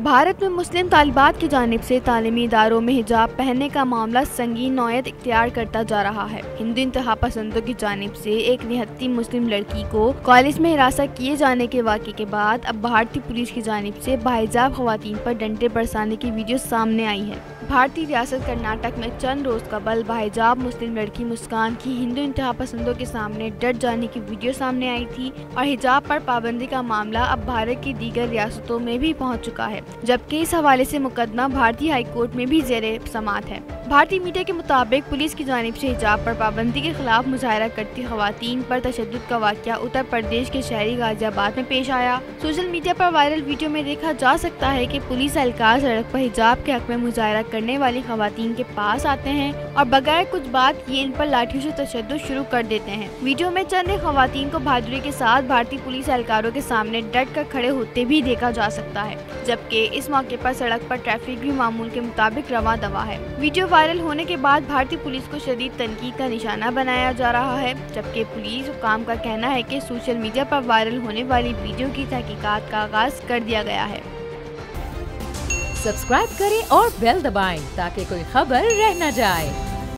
भारत में मुस्लिम तालिबात की जानिब से तालीमी इदारों में हिजाब पहनने का मामला संगीन नौयत इख्तियार करता जा रहा है। हिंदू इंतहा पसंदों की जानिब से एक निहत्ती मुस्लिम लड़की को कॉलेज में हिरासत किए जाने के वाक़े के बाद अब भारतीय पुलिस की जानिब से बाहिजाब खवातीन पर डंडे बरसाने की वीडियो सामने आई है। भारतीय रियासत कर्नाटक में चंद रोज कबल बाहिजाब मुस्लिम लड़की मुस्कान की हिंदू इंतहा पसंदों के सामने डट जाने की वीडियो सामने आई थी और हिजाब पर पाबंदी का मामला अब भारत की दीगर रियासतों में भी पहुंच चुका है, जबकि इस हवाले से मुकदमा भारतीय हाई कोर्ट में भी ज़ेरे समाअत है। भारतीय मीडिया के मुताबिक पुलिस की जानिब से हिजाब पर पाबंदी के खिलाफ मुजाहरा करती खवातीन पर तशद्दुद का वाक़या उत्तर प्रदेश के शहरी गाजियाबाद में पेश आया। सोशल मीडिया पर वायरल वीडियो में देखा जा सकता है कि पुलिस एहलकार सड़क पर हिजाब के हक में मुजाहरा करने वाली खवातीन के पास आते हैं और बगैर कुछ बात किए इन पर लाठियों से तशद्दुद शुरू कर देते हैं। वीडियो में चंद खवातीन को बहादुरी के साथ भारतीय पुलिस एहलकारों के सामने डट कर खड़े होते भी देखा जा सकता है, जबकि इस मौके पर सड़क पर ट्रैफिक भी मामूल के मुताबिक रवा दवा है। वीडियो वायरल होने के बाद भारतीय पुलिस को शदीद तनकीद का निशाना बनाया जा रहा है, जबकि पुलिस हुकाम का कहना है कि सोशल मीडिया पर वायरल होने वाली वीडियो की तहकीकात का आगाज कर दिया गया है। सब्सक्राइब करें और बेल दबाएं ताकि कोई खबर रह न जाए।